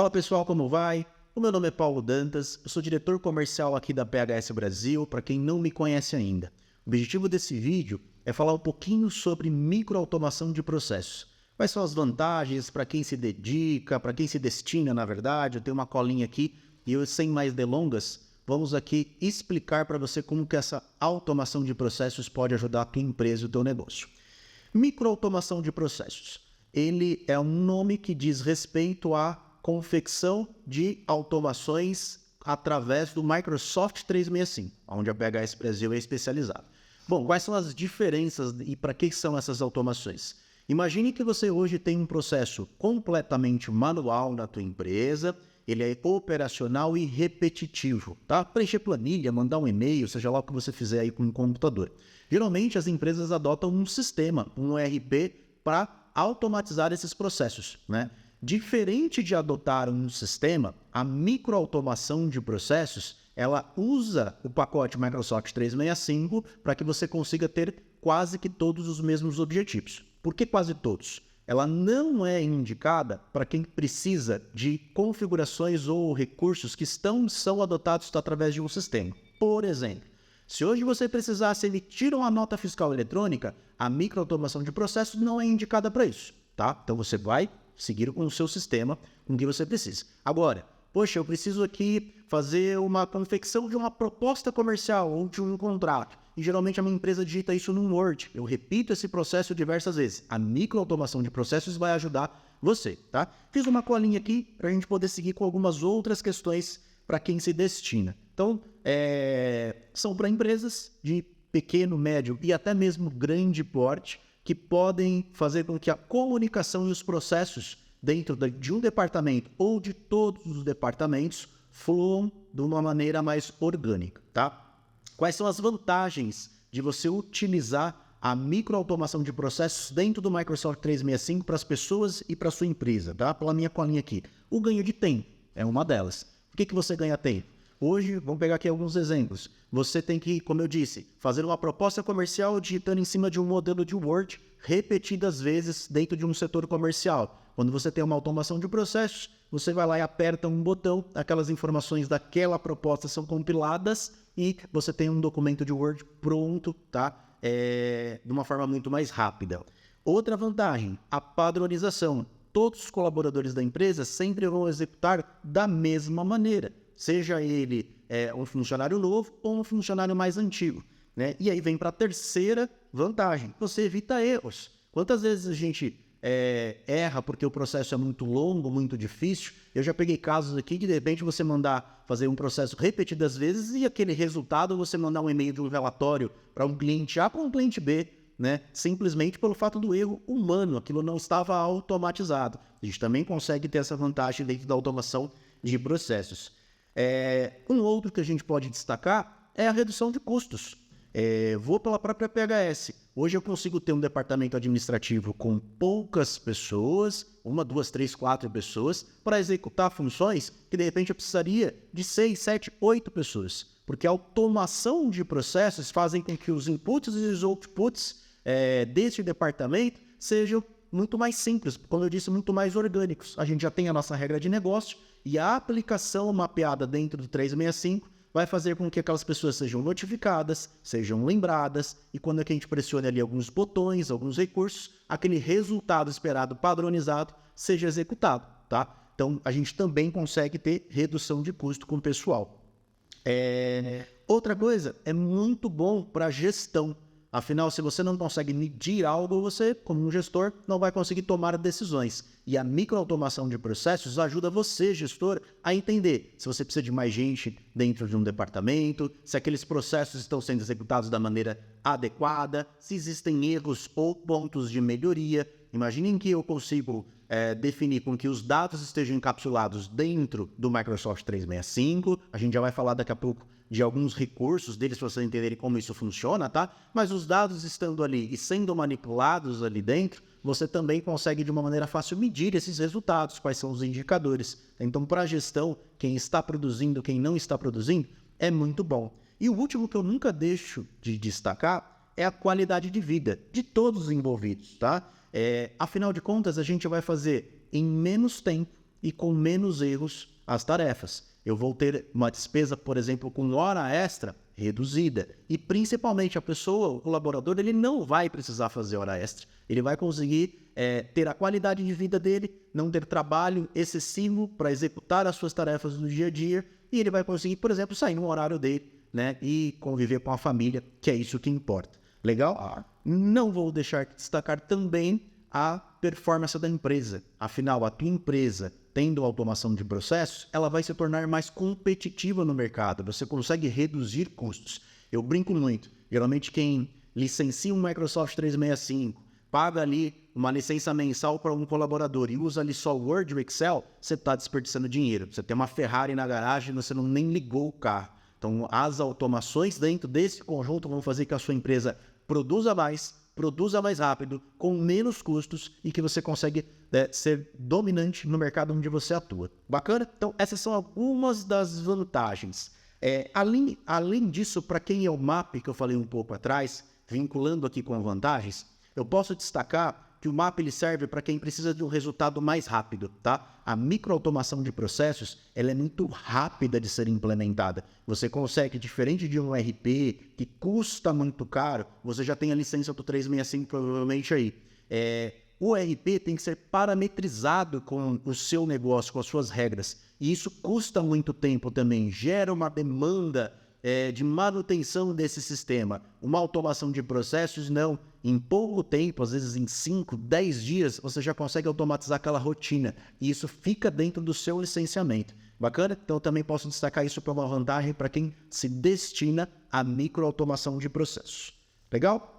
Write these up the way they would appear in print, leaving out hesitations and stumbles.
Fala pessoal, como vai? O meu nome é Paulo Dantas, eu sou diretor comercial aqui da PHS Brasil, para quem não me conhece ainda. O objetivo desse vídeo é falar um pouquinho sobre microautomação de processos. Quais são as vantagens para quem se dedica, para quem se destina, na verdade. Eu tenho uma colinha aqui e eu, sem mais delongas, vamos aqui explicar para você como que essa automação de processos pode ajudar a tua empresa e o teu negócio. Microautomação de processos. Ele é um nome que diz respeito à confecção de automações através do Microsoft 365, onde a PHS Brasil é especializada. Bom, quais são as diferenças e para que são essas automações? Imagine que você hoje tem um processo completamente manual na tua empresa, ele é operacional e repetitivo, tá? Preencher planilha, mandar um e-mail, seja lá o que você fizer aí com o computador. Geralmente as empresas adotam um sistema, um ERP, para automatizar esses processos, né? Diferente de adotar um sistema, a microautomação de processos, ela usa o pacote Microsoft 365 para que você consiga ter quase que todos os mesmos objetivos. Por que quase todos? Ela não é indicada para quem precisa de configurações ou recursos que são adotados através de um sistema. Por exemplo, se hoje você precisasse emitir uma nota fiscal eletrônica, a microautomação de processos não é indicada para isso, tá? Então você vai seguir com o seu sistema, com o que você precisa. Agora, poxa, eu preciso aqui fazer uma confecção de uma proposta comercial ou de um contrato. E geralmente a minha empresa digita isso no Word. Eu repito esse processo diversas vezes. A microautomação de processos vai ajudar você, tá? Fiz uma colinha aqui para a gente poder seguir com algumas outras questões para quem se destina. Então, são para empresas de pequeno, médio e até mesmo grande porte, que podem fazer com que a comunicação e os processos dentro de um departamento ou de todos os departamentos fluam de uma maneira mais orgânica, tá? Quais são as vantagens de você utilizar a microautomação de processos dentro do Microsoft 365 para as pessoas e para a sua empresa, tá? Pela minha colinha aqui. O ganho de tempo é uma delas. Por que você ganha tempo? Hoje, vamos pegar aqui alguns exemplos. Você tem que, como eu disse, fazer uma proposta comercial digitando em cima de um modelo de Word repetidas vezes dentro de um setor comercial. Quando você tem uma automação de processos, você vai lá e aperta um botão, aquelas informações daquela proposta são compiladas e você tem um documento de Word pronto, tá? De uma forma muito mais rápida. Outra vantagem, a padronização. Todos os colaboradores da empresa sempre vão executar da mesma maneira, seja ele um funcionário novo ou um funcionário mais antigo, né? E aí vem para a terceira vantagem, você evita erros. Quantas vezes a gente erra porque o processo é muito longo, muito difícil? Eu já peguei casos aqui que de repente você mandar fazer um processo repetidas vezes e aquele resultado você mandar um e-mail de um relatório para um cliente A para um cliente B, né? Simplesmente pelo fato do erro humano, aquilo não estava automatizado. A gente também consegue ter essa vantagem dentro da automação de processos. Um outro que a gente pode destacar é a redução de custos. Vou pela própria PHS. Hoje eu consigo ter um departamento administrativo com poucas pessoas, 1, 2, 3, 4 pessoas, para executar funções que de repente eu precisaria de 6, 7, 8 pessoas. Porque a automação de processos fazem com que os inputs e os outputs deste departamento sejam muito mais simples, como eu disse, muito mais orgânicos. A gente já tem a nossa regra de negócio e a aplicação mapeada dentro do 365 vai fazer com que aquelas pessoas sejam notificadas, sejam lembradas, e quando a gente pressione ali alguns botões, alguns recursos, aquele resultado esperado padronizado seja executado, tá? Então, a gente também consegue ter redução de custo com o pessoal. Outra coisa, é muito bom para gestão. Afinal, se você não consegue medir algo, você, como um gestor, não vai conseguir tomar decisões. E a microautomação de processos ajuda você, gestor, a entender se você precisa de mais gente dentro de um departamento, se aqueles processos estão sendo executados da maneira adequada, se existem erros ou pontos de melhoria. Imaginem que eu consigo definir com que os dados estejam encapsulados dentro do Microsoft 365. A gente já vai falar daqui a pouco de alguns recursos deles para vocês entenderem como isso funciona, tá? Mas os dados estando ali e sendo manipulados ali dentro, você também consegue de uma maneira fácil medir esses resultados, quais são os indicadores. Então, para a gestão, quem está produzindo, quem não está produzindo, é muito bom. E o último que eu nunca deixo de destacar é a qualidade de vida de todos os envolvidos, tá? Afinal de contas, a gente vai fazer em menos tempo e com menos erros as tarefas. Eu vou ter uma despesa, por exemplo, com hora extra reduzida. E principalmente a pessoa, o colaborador, ele não vai precisar fazer hora extra. Ele vai conseguir ter a qualidade de vida dele, não ter trabalho excessivo para executar as suas tarefas do dia a dia, e ele vai conseguir, por exemplo, sair no horário dele, né, e conviver com a família, que é isso que importa. Legal? Não vou deixar de destacar também a performance da empresa. Afinal, a tua empresa, tendo automação de processos, ela vai se tornar mais competitiva no mercado. Você consegue reduzir custos. Eu brinco muito. Geralmente quem licencia um Microsoft 365, paga ali uma licença mensal para um colaborador e usa ali só Word e Excel, você está desperdiçando dinheiro. Você tem uma Ferrari na garagem e você nem ligou o carro. Então, as automações dentro desse conjunto vão fazer que a sua empresa produza mais rápido, com menos custos e que você consegue ser dominante no mercado onde você atua. Bacana? Então, essas são algumas das vantagens. Além disso, para quem é o MAP, que eu falei um pouco atrás, vinculando aqui com vantagens, eu posso destacar que o MAP ele serve para quem precisa de um resultado mais rápido, tá? A microautomação de processos, ela é muito rápida de ser implementada. Você consegue, diferente de um ERP que custa muito caro, você já tem a licença do 365 provavelmente aí. O ERP tem que ser parametrizado com o seu negócio, com as suas regras. E isso custa muito tempo também, gera uma demanda de manutenção desse sistema. Uma automação de processos, não. Em pouco tempo, às vezes em 5, 10 dias, você já consegue automatizar aquela rotina. E isso fica dentro do seu licenciamento. Bacana? Então, eu também posso destacar isso para uma vantagem para quem se destina à microautomação de processos. Legal?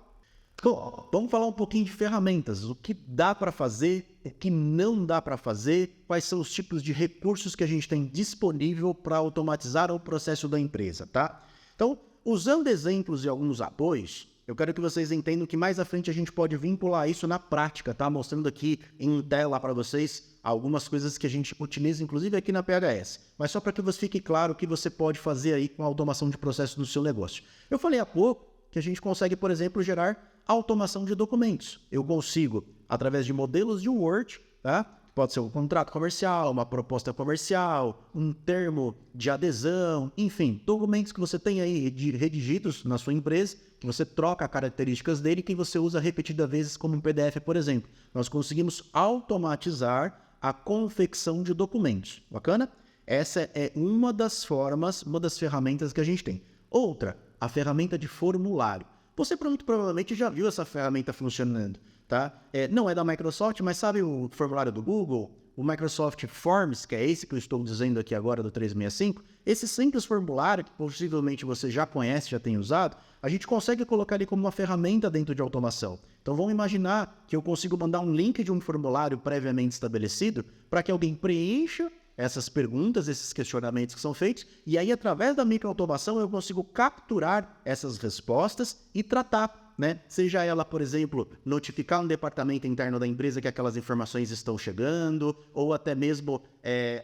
Bom, vamos falar um pouquinho de ferramentas. O que dá para fazer, o que não dá para fazer, quais são os tipos de recursos que a gente tem disponível para automatizar o processo da empresa, tá? Então, usando exemplos e alguns apoios, eu quero que vocês entendam que mais à frente a gente pode vincular isso na prática, tá? Mostrando aqui em tela para vocês algumas coisas que a gente utiliza, inclusive aqui na PHS. Mas só para que você fique claro o que você pode fazer aí com a automação de processos no seu negócio. Eu falei há pouco que a gente consegue, por exemplo, gerar automação de documentos. Eu consigo, através de modelos de Word, tá? Pode ser um contrato comercial, uma proposta comercial, um termo de adesão, enfim, documentos que você tem aí redigidos na sua empresa, que você troca características dele e que você usa repetidas vezes como um PDF, por exemplo. Nós conseguimos automatizar a confecção de documentos. Bacana? Essa é uma das formas, uma das ferramentas que a gente tem. Outra, a ferramenta de formulário. Você muito provavelmente já viu essa ferramenta funcionando, tá? Não é da Microsoft, mas sabe o formulário do Google? O Microsoft Forms, que é esse que eu estou dizendo aqui agora do 365, esse simples formulário, que possivelmente você já conhece, já tem usado, a gente consegue colocar ele como uma ferramenta dentro de automação. Então vamos imaginar que eu consigo mandar um link de um formulário previamente estabelecido para que alguém preencha essas perguntas, esses questionamentos que são feitos, e aí através da microautomação eu consigo capturar essas respostas e tratar, né? Seja ela, por exemplo, notificar um departamento interno da empresa que aquelas informações estão chegando, ou até mesmo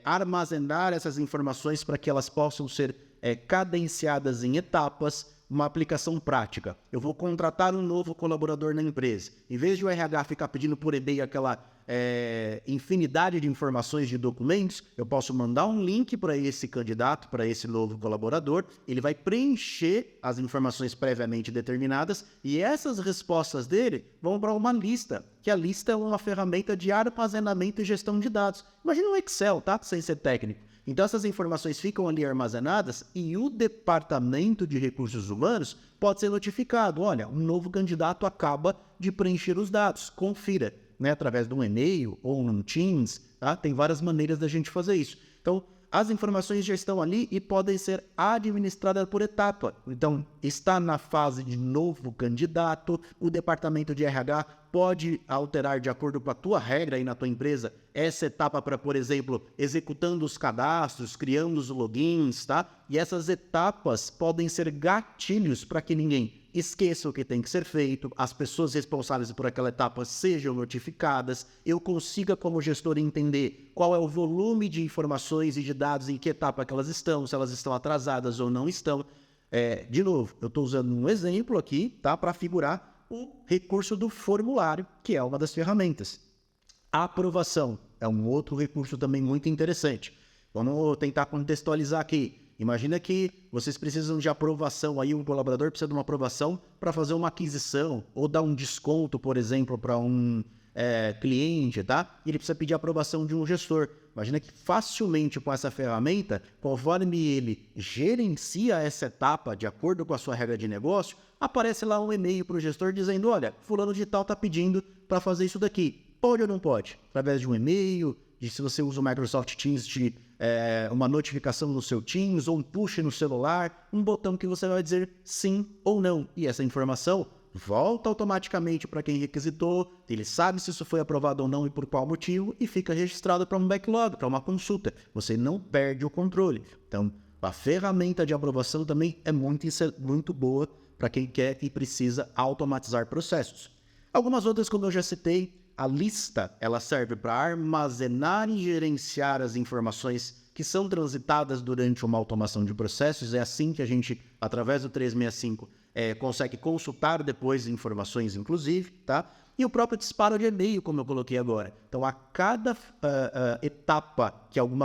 armazenar essas informações para que elas possam ser cadenciadas em etapas. Uma aplicação prática. Eu vou contratar um novo colaborador na empresa. Em vez de o RH ficar pedindo por e-mail aquela infinidade de informações de documentos, eu posso mandar um link para esse candidato, para esse novo colaborador, ele vai preencher as informações previamente determinadas e essas respostas dele vão para uma lista, que a lista é uma ferramenta de armazenamento e gestão de dados. Imagina um Excel, tá? Sem ser técnico. Então essas informações ficam ali armazenadas e o departamento de recursos humanos pode ser notificado. Olha, um novo candidato acaba de preencher os dados, confira, né, através de um e-mail ou um Teams, tá? Tem várias maneiras da gente fazer isso. Então, as informações já estão ali e podem ser administradas por etapa. Então, está na fase de novo candidato, o departamento de RH pode alterar de acordo com a tua regra aí na tua empresa essa etapa para, por exemplo, executando os cadastros, criando os logins, tá? E essas etapas podem ser gatilhos para que ninguém esqueça o que tem que ser feito, as pessoas responsáveis por aquela etapa sejam notificadas, eu consiga como gestor entender qual é o volume de informações e de dados, em que etapa que elas estão, se elas estão atrasadas ou não estão. De novo, eu estou usando um exemplo aqui, tá, para figurar o recurso do formulário, que é uma das ferramentas. A aprovação. É um outro recurso também muito interessante. Vamos tentar contextualizar aqui. Imagina que vocês precisam de aprovação, aí um colaborador precisa de uma aprovação para fazer uma aquisição ou dar um desconto, por exemplo, para um cliente, tá? E ele precisa pedir aprovação de um gestor. Imagina que facilmente com essa ferramenta, conforme ele gerencia essa etapa de acordo com a sua regra de negócio, aparece lá um e-mail para o gestor dizendo, olha, fulano de tal está pedindo para fazer isso daqui. Pode ou não pode? Através de um e-mail, se você usa o Microsoft Teams, uma notificação no seu Teams, ou um push no celular, um botão que você vai dizer sim ou não. E essa informação volta automaticamente para quem requisitou, ele sabe se isso foi aprovado ou não e por qual motivo, e fica registrado para um backlog, para uma consulta. Você não perde o controle. Então, a ferramenta de aprovação também é muito boa para quem quer e precisa automatizar processos. Algumas outras, como eu já citei, a lista, ela serve para armazenar e gerenciar as informações que são transitadas durante uma automação de processos. É assim que a gente, através do 365, consegue consultar depois informações, inclusive, tá? E o próprio disparo de e-mail, como eu coloquei agora. Então, a cada etapa que algum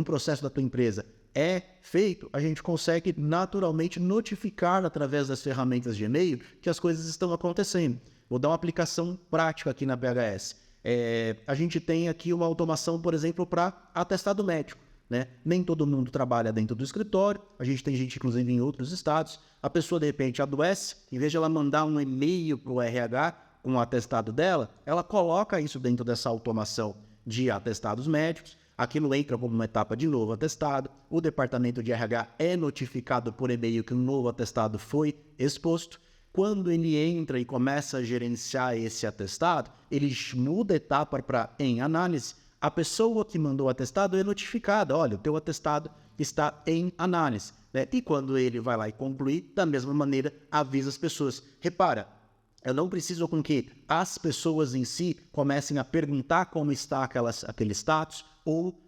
processo da tua empresa é feito, a gente consegue naturalmente notificar através das ferramentas de e-mail que as coisas estão acontecendo. Vou dar uma aplicação prática aqui na BHS. A gente tem aqui uma automação, por exemplo, para atestado médico, né? Nem todo mundo trabalha dentro do escritório, a gente tem gente, inclusive, em outros estados. A pessoa, de repente, adoece, em vez de ela mandar um e-mail para o RH com o atestado dela, ela coloca isso dentro dessa automação de atestados médicos. Aquilo entra como uma etapa de novo atestado. O departamento de RH é notificado por e-mail que um novo atestado foi exposto. Quando ele entra e começa a gerenciar esse atestado, ele muda a etapa para em análise. A pessoa que mandou o atestado é notificada, olha, o teu atestado está em análise, né? E quando ele vai lá e concluir, da mesma maneira, avisa as pessoas. Repara, eu não preciso com que as pessoas em si comecem a perguntar como está aquele status, ou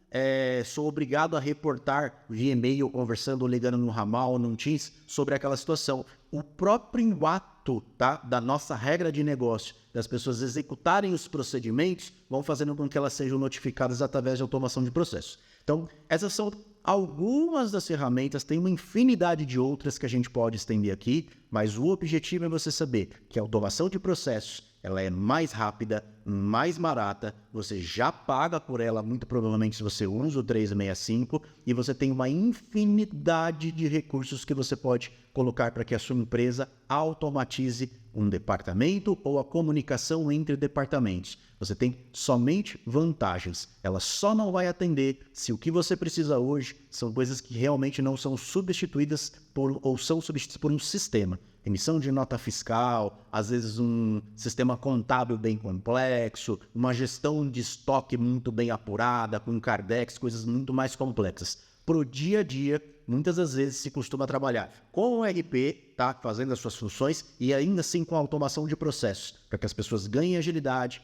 sou obrigado a reportar via e-mail, conversando ou ligando no ramal ou no Teams sobre aquela situação. O próprio ato, tá, da nossa regra de negócio, das pessoas executarem os procedimentos, vão fazendo com que elas sejam notificadas através de automação de processos. Então, essas são algumas das ferramentas, tem uma infinidade de outras que a gente pode estender aqui, mas o objetivo é você saber que a automação de processos, ela é mais rápida, mais barata, você já paga por ela, muito provavelmente, se você usa o 365, e você tem uma infinidade de recursos que você pode colocar para que a sua empresa automatize um departamento ou a comunicação entre departamentos. Você tem somente vantagens. Ela só não vai atender se o que você precisa hoje são coisas que realmente não são substituídas ou são substituídas por um sistema. Emissão de nota fiscal, às vezes um sistema contábil bem complexo, uma gestão de estoque muito bem apurada, com Cardex, coisas muito mais complexas. Para o dia a dia, muitas das vezes se costuma trabalhar com o RP, tá, fazendo as suas funções, e ainda assim com a automação de processos, para que as pessoas ganhem agilidade,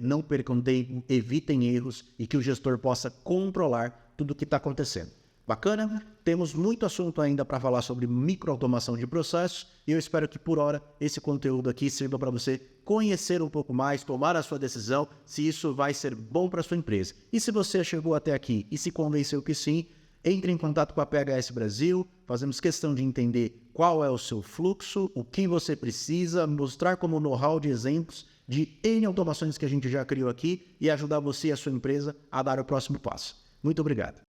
não percam tempo, evitem erros e que o gestor possa controlar tudo o que está acontecendo. Bacana? Temos muito assunto ainda para falar sobre microautomação de processos e eu espero que por hora esse conteúdo aqui sirva para você conhecer um pouco mais, tomar a sua decisão se isso vai ser bom para a sua empresa. E se você chegou até aqui e se convenceu que sim, entre em contato com a PHS Brasil, fazemos questão de entender qual é o seu fluxo, o que você precisa, mostrar como know-how de exemplos de N automações que a gente já criou aqui e ajudar você e a sua empresa a dar o próximo passo. Muito obrigado.